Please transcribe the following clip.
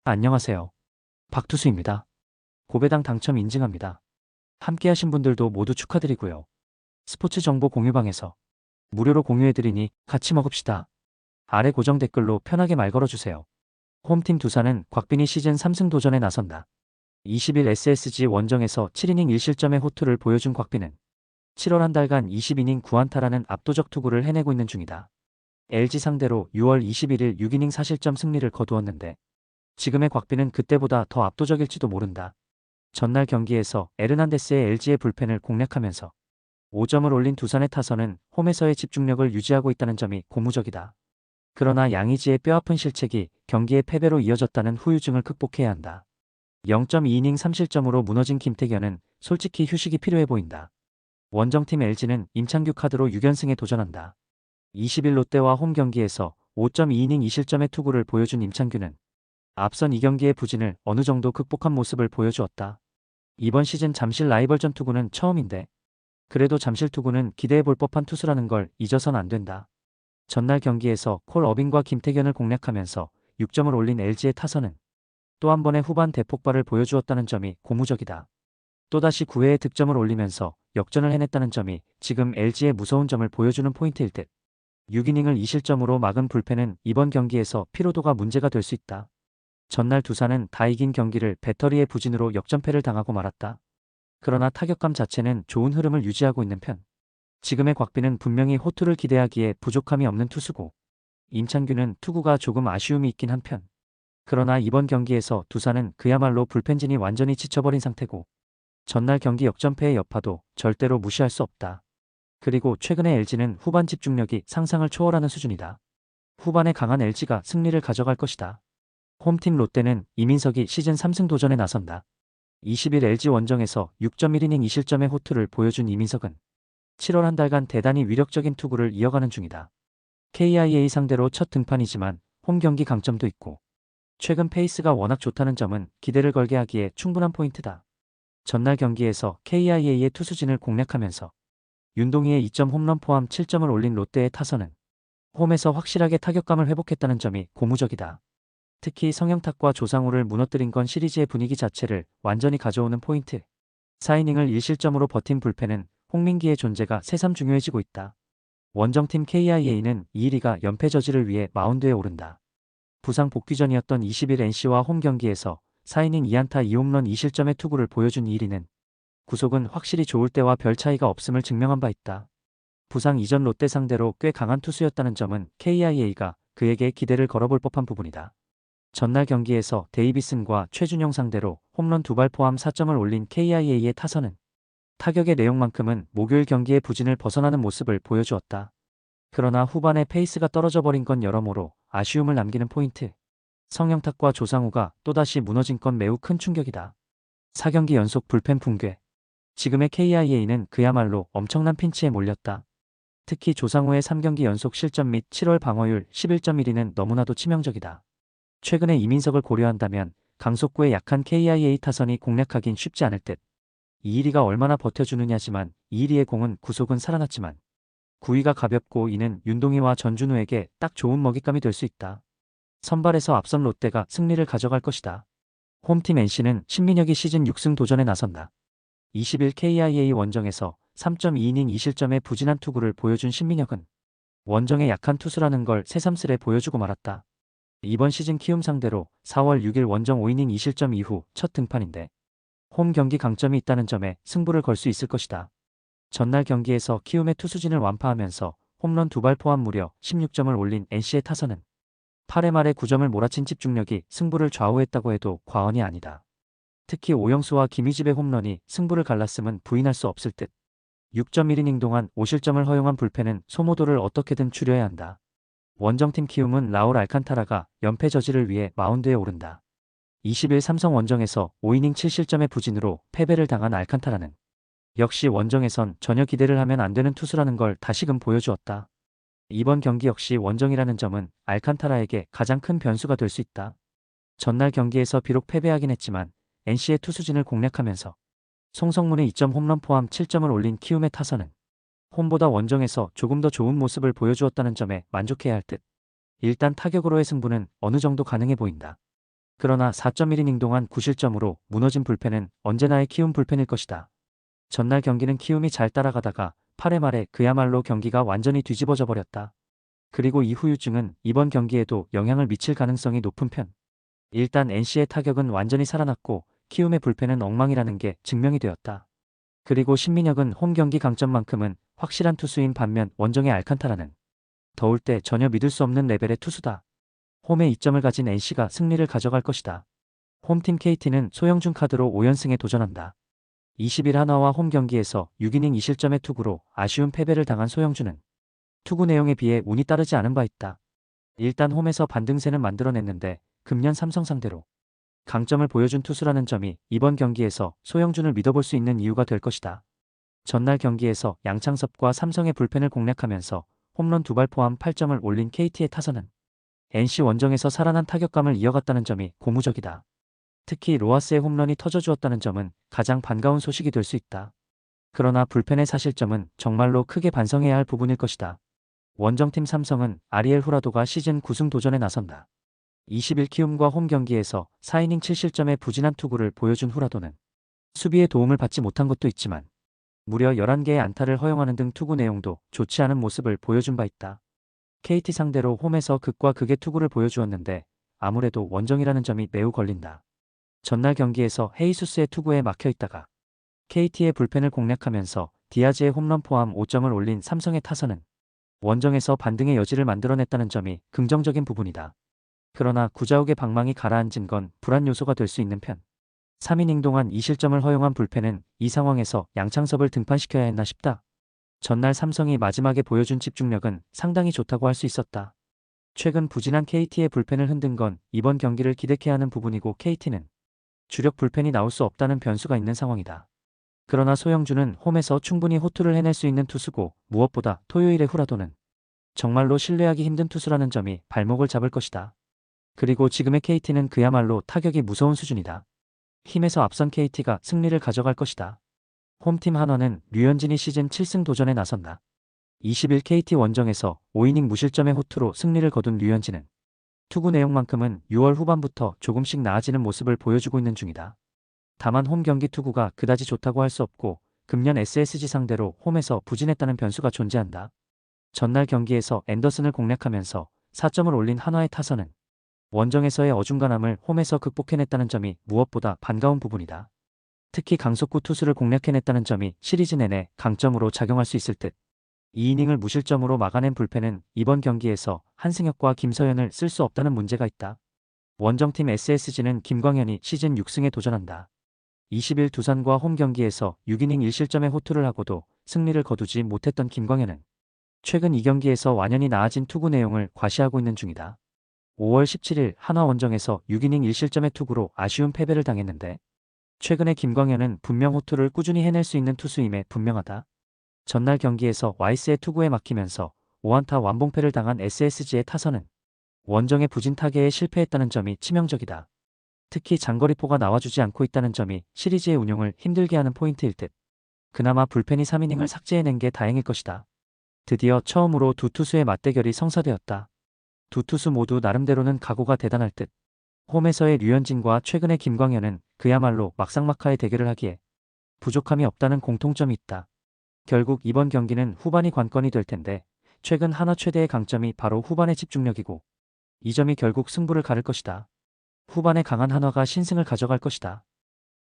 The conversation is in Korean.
안녕하세요. 박투수입니다. 고배당 당첨 인증합니다. 함께하신 분들도 모두 축하드리고요. 스포츠 정보 공유방에서 무료로 공유해드리니 같이 먹읍시다. 아래 고정 댓글로 편하게 말 걸어주세요. 홈팀 두산은 곽빈이 시즌 3승 도전에 나선다. 20일 SSG 원정에서 7이닝 1실점의 호투를 보여준 곽빈은 7월 한 달간 20이닝 9안타라는 압도적 투구를 해내고 있는 중이다. LG 상대로 6월 21일 6이닝 4실점 승리를 거두었는데 지금의 곽빈은 그때보다 더 압도적일지도 모른다. 전날 경기에서 에르난데스의 LG의 불펜을 공략하면서 5점을 올린 두산의 타선은 홈에서의 집중력을 유지하고 있다는 점이 고무적이다. 그러나 양의지의 뼈아픈 실책이 경기의 패배로 이어졌다는 후유증을 극복해야 한다. 0.2이닝 3실점으로 무너진 김태견은 솔직히 휴식이 필요해 보인다. 원정팀 LG는 임창규 카드로 6연승에 도전한다. 20일 롯데와 홈 경기에서 5.2이닝 2실점의 투구를 보여준 임창규는 앞선 2경기의 부진을 어느 정도 극복한 모습을 보여주었다. 이번 시즌 잠실 라이벌전 투구는 처음인데 그래도 잠실 투구는 기대해볼 법한 투수라는 걸 잊어선 안 된다. 전날 경기에서 콜 어빙과 김태견을 공략하면서 6점을 올린 LG의 타선은 또 한 번의 후반 대폭발을 보여주었다는 점이 고무적이다. 또다시 9회에 득점을 올리면서 역전을 해냈다는 점이 지금 LG의 무서운 점을 보여주는 포인트일 듯. 6이닝을 2실점으로 막은 불펜은 이번 경기에서 피로도가 문제가 될 수 있다. 전날 두산은 다 이긴 경기를 배터리의 부진으로 역전패를 당하고 말았다. 그러나 타격감 자체는 좋은 흐름을 유지하고 있는 편. 지금의 곽빈은 분명히 호투를 기대하기에 부족함이 없는 투수고 임창규는 투구가 조금 아쉬움이 있긴 한편. 그러나 이번 경기에서 두산은 그야말로 불펜진이 완전히 지쳐버린 상태고 전날 경기 역전패의 여파도 절대로 무시할 수 없다. 그리고 최근의 LG는 후반 집중력이 상상을 초월하는 수준이다. 후반에 강한 LG가 승리를 가져갈 것이다. 홈팀 롯데는 이민석이 시즌 3승 도전에 나선다. 20일 LG 원정에서 6.1이닝 2실점의 호투를 보여준 이민석은 7월 한 달간 대단히 위력적인 투구를 이어가는 중이다. KIA 상대로 첫 등판이지만 홈 경기 강점도 있고 최근 페이스가 워낙 좋다는 점은 기대를 걸게 하기에 충분한 포인트다. 전날 경기에서 KIA의 투수진을 공략하면서 윤동희의 2점 홈런 포함 7점을 올린 롯데의 타선은 홈에서 확실하게 타격감을 회복했다는 점이 고무적이다. 특히 성영탁과 조상우를 무너뜨린 건 시리즈의 분위기 자체를 완전히 가져오는 포인트. 4이닝을 1실점으로 버틴 불펜은 홍민기의 존재가 새삼 중요해지고 있다. 원정팀 KIA는 이일이가 연패 저지를 위해 마운드에 오른다. 부상 복귀전이었던 20일 NC와 홈 경기에서 4이닝 2안타 2홈런 2실점의 투구를 보여준 이일이는 구속은 확실히 좋을 때와 별 차이가 없음을 증명한 바 있다. 부상 이전 롯데 상대로 꽤 강한 투수였다는 점은 KIA가 그에게 기대를 걸어볼 법한 부분이다. 전날 경기에서 데이비슨과 최준용 상대로 홈런 2발 포함 4점을 올린 KIA의 타선은 타격의 내용만큼은 목요일 경기의 부진을 벗어나는 모습을 보여주었다. 그러나 후반에 페이스가 떨어져 버린 건 여러모로 아쉬움을 남기는 포인트. 성영탁과 조상우가 또다시 무너진 건 매우 큰 충격이다. 4경기 연속 불펜 붕괴. 지금의 KIA는 그야말로 엄청난 핀치에 몰렸다. 특히 조상우의 3경기 연속 실점 및 7월 방어율 11.1위는 너무나도 치명적이다. 최근에 이민석을 고려한다면 강속구에 약한 KIA 타선이 공략하긴 쉽지 않을 듯. 이일이가 얼마나 버텨주느냐지만 이일이의 공은 구속은 살아났지만 구위가 가볍고 이는 윤동희와 전준우에게 딱 좋은 먹잇감이 될 수 있다. 선발에서 앞선 롯데가 승리를 가져갈 것이다. 홈팀 NC는 신민혁이 시즌 6승 도전에 나선다. 20일 KIA 원정에서 3.2이닝 2실점의 부진한 투구를 보여준 신민혁은 원정의 약한 투수라는 걸 새삼스레 보여주고 말았다. 이번 시즌 키움 상대로 4월 6일 원정 5이닝 2실점 이후 첫 등판인데 홈 경기 강점이 있다는 점에 승부를 걸 수 있을 것이다. 전날 경기에서 키움의 투수진을 완파하면서 홈런 2발 포함 무려 16점을 올린 NC의 타선은 8회 말에 9점을 몰아친 집중력이 승부를 좌우했다고 해도 과언이 아니다. 특히 오영수와 김희집의 홈런이 승부를 갈랐음은 부인할 수 없을 듯. 6.1이닝 동안 5실점을 허용한 불펜은 소모도를 어떻게든 줄여야 한다. 원정팀 키움은 라울 알칸타라가 연패 저지를 위해 마운드에 오른다. 20일 삼성 원정에서 5이닝 7실점의 부진으로 패배를 당한 알칸타라는 역시 원정에선 전혀 기대를 하면 안 되는 투수라는 걸 다시금 보여주었다. 이번 경기 역시 원정이라는 점은 알칸타라에게 가장 큰 변수가 될 수 있다. 전날 경기에서 비록 패배하긴 했지만 NC의 투수진을 공략하면서 송성문의 2점 홈런 포함 7점을 올린 키움의 타선은 홈보다 원정에서 조금 더 좋은 모습을 보여주었다는 점에 만족해야 할 듯. 일단 타격으로의 승부는 어느 정도 가능해 보인다. 그러나 4.1이닝 동안 9실점으로 무너진 불펜은 언제나의 키움 불펜일 것이다. 전날 경기는 키움이 잘 따라가다가 8회 말에 그야말로 경기가 완전히 뒤집어져 버렸다. 그리고 이 후유증은 이번 경기에도 영향을 미칠 가능성이 높은 편. 일단 NC의 타격은 완전히 살아났고 키움의 불펜은 엉망이라는 게 증명이 되었다. 그리고 신민혁은 홈 경기 강점만큼은 확실한 투수인 반면 원정의 알칸타라는 더울 때 전혀 믿을 수 없는 레벨의 투수다. 홈에 이점을 가진 NC가 승리를 가져갈 것이다. 홈팀 KT는 소영준 카드로 5연승에 도전한다. 20일 한화와 홈 경기에서 6이닝 2실점의 투구로 아쉬운 패배를 당한 소영준은 투구 내용에 비해 운이 따르지 않은 바 있다. 일단 홈에서 반등세는 만들어냈는데 금년 삼성 상대로 강점을 보여준 투수라는 점이 이번 경기에서 소영준을 믿어볼 수 있는 이유가 될 것이다. 전날 경기에서 양창섭과 삼성의 불펜을 공략하면서 홈런 2발 포함 8점을 올린 KT의 타선은 NC 원정에서 살아난 타격감을 이어갔다는 점이 고무적이다. 특히 로하스의 홈런이 터져주었다는 점은 가장 반가운 소식이 될 수 있다. 그러나 불펜의 사실점은 정말로 크게 반성해야 할 부분일 것이다. 원정팀 삼성은 아리엘 후라도가 시즌 9승 도전에 나선다. 20일 키움과 홈 경기에서 4이닝 7실점의 부진한 투구를 보여준 후라도는 수비에 도움을 받지 못한 것도 있지만 무려 11개의 안타를 허용하는 등 투구 내용도 좋지 않은 모습을 보여준 바 있다. KT 상대로 홈에서 극과 극의 투구를 보여주었는데 아무래도 원정이라는 점이 매우 걸린다. 전날 경기에서 헤이수스의 투구에 막혀있다가 KT의 불펜을 공략하면서 디아즈의 홈런 포함 5점을 올린 삼성의 타선은 원정에서 반등의 여지를 만들어냈다는 점이 긍정적인 부분이다. 그러나 구자욱의 방망이 가라앉은 건 불안 요소가 될 수 있는 편. 3이닝 동안 2실점을 허용한 불펜은 이 상황에서 양창섭을 등판시켜야 했나 싶다. 전날 삼성이 마지막에 보여준 집중력은 상당히 좋다고 할 수 있었다. 최근 부진한 KT의 불펜을 흔든 건 이번 경기를 기대케 하는 부분이고 KT는 주력 불펜이 나올 수 없다는 변수가 있는 상황이다. 그러나 소영준은 홈에서 충분히 호투를 해낼 수 있는 투수고 무엇보다 토요일의 후라도는 정말로 신뢰하기 힘든 투수라는 점이 발목을 잡을 것이다. 그리고 지금의 KT는 그야말로 타격이 무서운 수준이다. 힘에서 앞선 KT가 승리를 가져갈 것이다. 홈팀 한화는 류현진이 시즌 7승 도전에 나선다. 20일 KT 원정에서 5이닝 무실점의 호투로 승리를 거둔 류현진은 투구 내용만큼은 6월 후반부터 조금씩 나아지는 모습을 보여주고 있는 중이다. 다만 홈 경기 투구가 그다지 좋다고 할 수 없고 금년 SSG 상대로 홈에서 부진했다는 변수가 존재한다. 전날 경기에서 앤더슨을 공략하면서 4점을 올린 한화의 타선은 원정에서의 어중간함을 홈에서 극복해냈다는 점이 무엇보다 반가운 부분이다. 특히 강속구 투수를 공략해냈다는 점이 시리즈 내내 강점으로 작용할 수 있을 듯. 2이닝을 무실점으로 막아낸 불펜은 이번 경기에서 한승혁과 김서현을 쓸 수 없다는 문제가 있다. 원정팀 SSG는 김광현이 시즌 6승에 도전한다. 20일 두산과 홈 경기에서 6이닝 1실점의 호투를 하고도 승리를 거두지 못했던 김광현은 최근 이 경기에서 완연히 나아진 투구 내용을 과시하고 있는 중이다. 5월 17일 한화 원정에서 6이닝 1실점의 투구로 아쉬운 패배를 당했는데 최근에 김광현은 분명 호투를 꾸준히 해낼 수 있는 투수임에 분명하다. 전날 경기에서 와이스의 투구에 막히면서 5안타 완봉패를 당한 SSG의 타선은 원정의 부진 타계에 실패했다는 점이 치명적이다. 특히 장거리포가 나와주지 않고 있다는 점이 시리즈의 운용을 힘들게 하는 포인트일 듯. 그나마 불펜이 3이닝을 삭제해낸 게 다행일 것이다. 드디어 처음으로 두 투수의 맞대결이 성사되었다. 두 투수 모두 나름대로는 각오가 대단할 듯. 홈에서의 류현진과 최근의 김광현은 그야말로 막상막하의 대결을 하기에 부족함이 없다는 공통점이 있다. 결국 이번 경기는 후반이 관건이 될 텐데 최근 한화 최대의 강점이 바로 후반의 집중력이고 이 점이 결국 승부를 가를 것이다. 후반에 강한 한화가 신승을 가져갈 것이다.